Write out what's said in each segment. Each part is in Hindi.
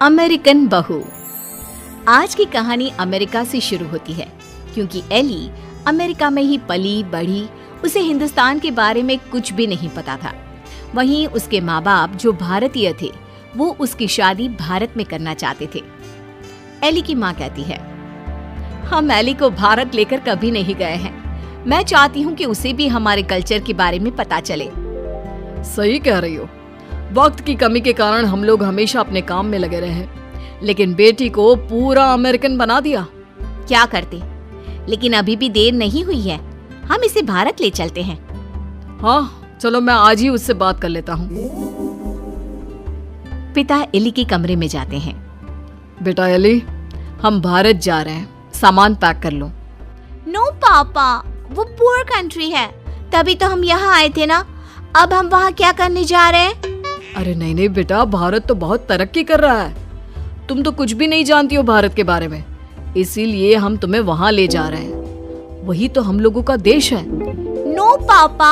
अमेरिकन बहू। आज की कहानी अमेरिका से शुरू होती है क्योंकि एली अमेरिका में ही पली बढ़ी। उसे हिंदुस्तान के बारे में कुछ भी नहीं पता था। वहीं उसके माँ बाप जो भारतीय थे वो उसकी शादी भारत में करना चाहते थे। एली की माँ कहती है, हम एली को भारत लेकर कभी नहीं गए हैं। मैं चाहती हूँ कि उसे भी हमारे कल्चर के बारे में पता चले। सही कह रही हो। वक्त की कमी के कारण हम लोग हमेशा अपने काम में लगे रहे, लेकिन बेटी को पूरा अमेरिकन बना दिया। क्या करते, लेकिन अभी भी देर नहीं हुई है। हम इसे भारत ले चलते हैं। हाँ चलो, मैं आज ही उससे बात कर लेता हूँ। पिता एली के कमरे में जाते हैं। बेटा एली, हम भारत जा रहे हैं, सामान पैक कर लो। नो पापा, वो पुअर कंट्री है, तभी तो हम यहाँ आए थे ना। अब हम वहाँ क्या करने जा रहे हैं? अरे नहीं नहीं बेटा, भारत तो बहुत तरक्की कर रहा है। तुम तो कुछ भी नहीं जानती हो भारत के बारे में, इसीलिए हम तुम्हें वहाँ ले जा रहे हैं। वही तो हम लोगों का देश है। नो पापा,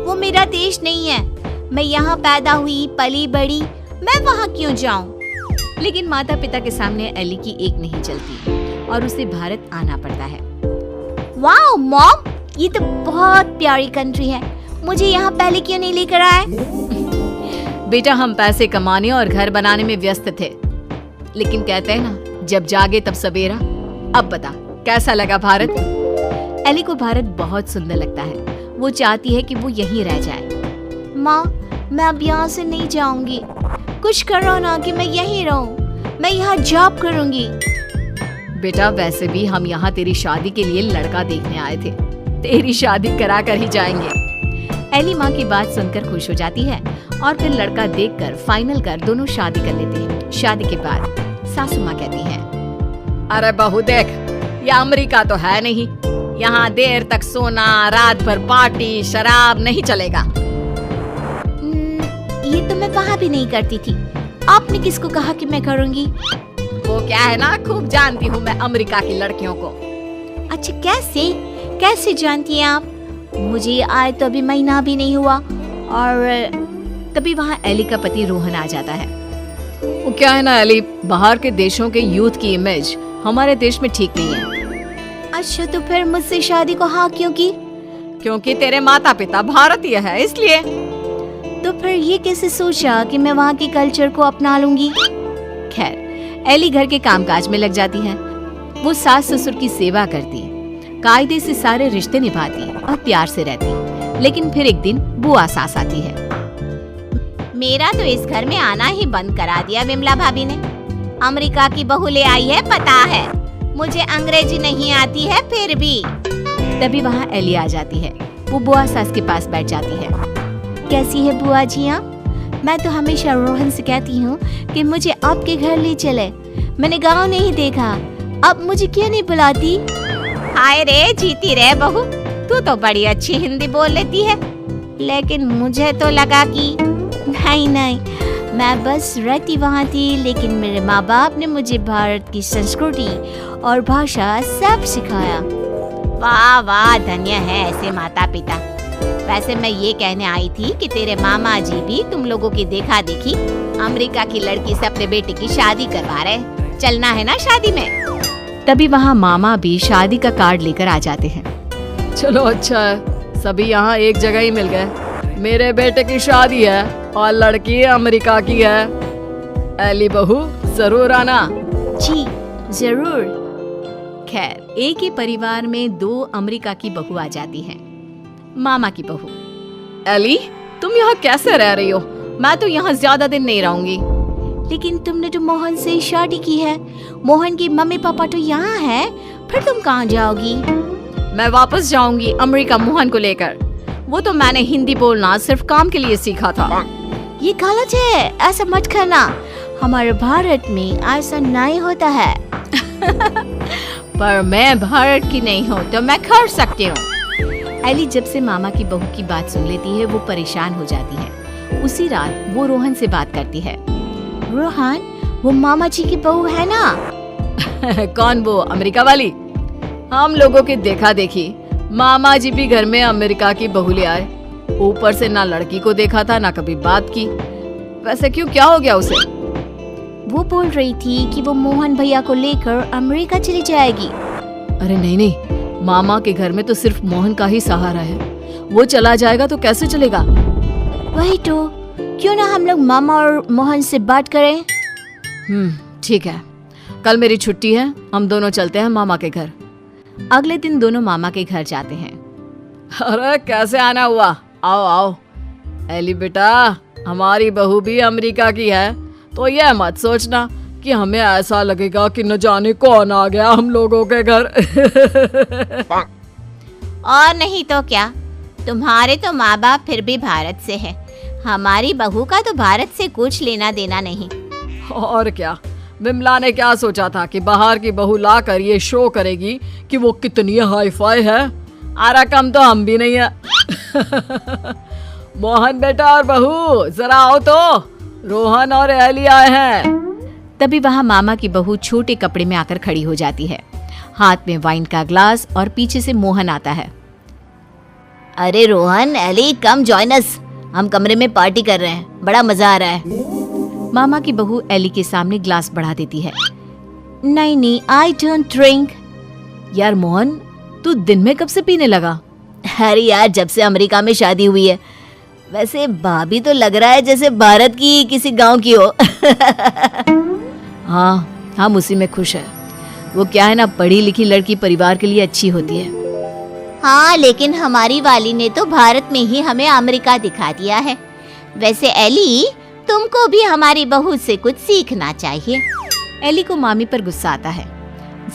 वो मेरा देश नहीं है। मैं यहाँ पैदा हुई, पली बड़ी, मैं वहाँ क्यों जाऊँ? लेकिन माता पिता के सामने एली की एक नहीं चलती और उसे भारत आना पड़ता है। वाओ मॉम, ये तो बहुत प्यारी कंट्री है। मुझे यहाँ पहले क्यों नहीं लेकर आए? बेटा, हम पैसे कमाने और घर बनाने में व्यस्त थे, लेकिन कहते हैं ना, जब जागे तब सवेरा। अब बता, कैसा लगा भारत? एली को भारत बहुत सुंदर लगता है। वो चाहती है कि वो यहीं रह जाए। माँ, मैं अब यहाँ से नहीं जाऊंगी। कुछ करो ना कि मैं यहीं रहूं। मैं यहाँ जॉब करूंगी। बेटा, वैसे भी हम यहाँ तेरी शादी के लिए लड़का देखने आए थे। तेरी शादी करा कर ही जाएंगे। एली माँ की बात सुनकर खुश हो जाती है और फिर लड़का देखकर फाइनल कर दोनों शादी कर लेते हैं। शादी के बाद सासू माँ कहती है, अरे बहू देख, ये अमेरिका तो है नहीं। यहाँ देर तक सोना, रात भर पार्टी, शराब नहीं चलेगा। ये तो मैं वहाँ भी नहीं करती थी। आपने किसको कहा कि मैं करूँगी? वो क्या है ना, खूब जानती हूँ मैं अमेरिका की लड़कियों को। अच्छा, कैसे जानती हैं आप? मुझे आए तो अभी महीना भी नहीं हुआ। और तभी वहाँ एली का पति रोहन आ जाता है। वो क्या है ना एली, बाहर के देशों के यूथ की इमेज हमारे देश में ठीक नहीं है। अच्छा, तो फिर मुझसे शादी को हाँ क्यों की? क्योंकि तेरे माता पिता भारतीय है, इसलिए। तो फिर ये कैसे सोचा कि मैं वहाँ के कल्चर को अपना लूंगी? खैर, एली घर के कामकाज में लग जाती है। वो सास ससुर की सेवा करती, कायदे से सारे रिश्ते निभाती और प्यार से रहती। लेकिन फिर एक दिन बुआ सास आती है। मेरा तो इस घर में आना ही बंद करा दिया विमला भाभी ने। अमेरिका की बहू ले आई है, पता है। मुझे अंग्रेजी नहीं आती है फिर भी। तभी वहाँ एली आ जाती है। वो बुआ सास के पास बैठ जाती है। कैसी है बुआ जी आप? मैं तो हमेशा रोहन से कहती हूँ कि मुझे आपके घर ले चले। मैंने गाँव नहीं देखा, अब मुझे क्यों नहीं बुलाती? हाय रे, जीती रहे बहू, तू तो बड़ी अच्छी हिंदी बोल लेती है। लेकिन मुझे तो लगा कि नहीं, मैं बस रहती वहाँ थी, लेकिन मेरे माँ बाप ने मुझे भारत की संस्कृति और भाषा सब सिखाया। वाह वाह, धन्य है ऐसे माता पिता। वैसे मैं ये कहने आई थी कि तेरे मामा जी भी तुम लोगों की देखा देखी अमेरिका की लड़की से अपने बेटे की शादी करवा रहे। चलना है ना शादी में? तभी वहाँ मामा भी शादी का कार्ड लेकर आ जाते हैं। चलो अच्छा है, सभी यहाँ एक जगह ही मिल गए। मेरे बेटे की शादी है और लड़की अमेरिका की है। एली बहू, जरूर आना। जी जरूर। खैर, एक ही परिवार में दो अमेरिका की बहू आ जाती हैं। मामा की बहू, एली तुम यहाँ कैसे रह रही हो? मैं तो यहाँ ज्यादा दिन नहीं रहूंगी। लेकिन तुमने तो मोहन से शादी की है। मोहन की मम्मी पापा तो यहाँ है, फिर तुम कहाँ जाओगी? मैं वापस जाऊंगी अमेरिका मोहन को लेकर। वो तो मैंने हिंदी बोलना सिर्फ काम के लिए सीखा था। ये गलत है, ऐसा मत करना। हमारे भारत में ऐसा नहीं होता है। पर मैं भारत की नहीं हूँ तो मैं कर सकती हूँ। एली जब से मामा की बहू की बात सुन लेती है वो परेशान हो जाती है। उसी रात वो रोहन से बात करती है। रोहन, वो मामा जी की बहू है ना? कौन, वो अमेरिका वाली? हम लोगों की देखा देखी मामा जी भी घर में अमेरिका की बहू ले आए। ऊपर से ना लड़की को देखा था ना कभी बात की। वैसे क्यों, क्या हो गया उसे? वो बोल रही थी कि वो मोहन भैया को लेकर अमेरिका चली जाएगी। अरे नहीं नहीं, मामा के घर में तो सिर्फ मोहन का ही सहारा है। वो चला जाएगा तो कैसे चलेगा? वही तो, क्यों ना हम लोग मामा और मोहन से बात करें। ठीक है, कल मेरी छुट्टी है, हम दोनों चलते हैं मामा के घर। अगले दिन दोनों मामा के घर जाते हैं। अरे कैसे आना हुआ, आओ आओ। एली बेटा, हमारी बहू भी अमेरिका की है, तो यह मत सोचना कि हमें ऐसा लगेगा कि न जाने कौन आ गया हम लोगों के घर। और नहीं तो क्या, तुम्हारे तो माँ बाप फिर भी भारत से है, हमारी बहू का तो भारत से कुछ लेना देना नहीं। और क्या, विमला ने क्या सोचा था कि बाहर की बहू लाकर ये शो करेगी कि वो कितनी हाई फाई है। आरा कम तो हम भी नहीं है। मोहन बेटा और बहू जरा आओ तो, रोहन और एली आए हैं। तभी वहाँ मामा की बहू छोटे कपड़े में आकर खड़ी हो जाती है, हाथ में वाइन का ग्लास, और पीछे से मोहन आता है। अरे Rohan, Ellie, come join us, हम कमरे में पार्टी कर रहे हैं, बड़ा मजा आ रहा है। मामा की बहू एली के सामने ग्लास बढ़ा देती है। नहीं नहीं, आई डोंट ड्रिंक। यार मोहन, तू दिन में कब से पीने लगा? अरे यार, जब से अमेरिका में शादी हुई है। वैसे भाभी तो लग रहा है जैसे भारत की किसी गांव की हो। हाँ, हम उसी में खुश है। वो क्या है ना, पढ़ी लिखी लड़की परिवार के लिए अच्छी होती है। हाँ, लेकिन हमारी वाली ने तो भारत में ही हमें अमेरिका दिखा दिया है। वैसे एली, तुमको भी हमारी बहू से कुछ सीखना चाहिए। एली को मामी पर गुस्सा आता है।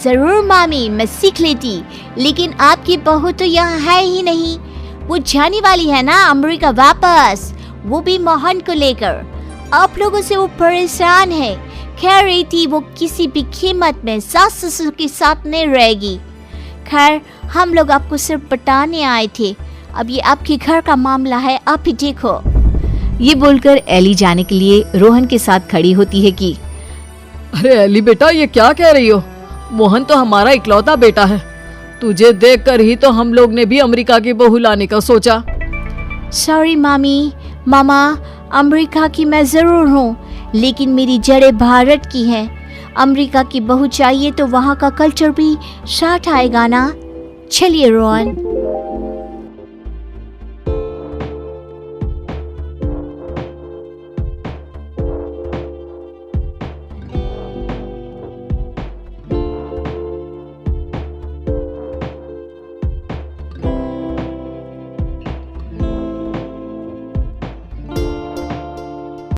जरूर मामी, मैं सीख लेती, लेकिन आपकी बहू तो यहाँ है ही नहीं। वो जाने वाली है ना अमेरिका वापस, वो भी मोहन को लेकर। आप लोगों से वो परेशान है, कह रही थी वो किसी भी कीमत में सास ससुर के साथ नहीं रहेगी। खैर, हम लोग आपको सिर्फ पटाने आए थे, अब ये आपके घर का मामला है, आप ही देखो। ये बोलकर एली जाने के लिए रोहन के साथ खड़ी होती है कि अरे एली बेटा, ये क्या कह रही हो? मोहन तो हमारा इकलौता बेटा है। तुझे देखकर ही तो हम लोग ने भी अमेरिका की बहू लाने का सोचा। सॉरी मामी, मामा, अमेरिका की मैं जरूर हूँ, लेकिन मेरी जड़ें भारत की हैं। अमेरिका की बहू चाहिए तो वहाँ का कल्चर भी साथ आएगा ना। चलिए रोहन।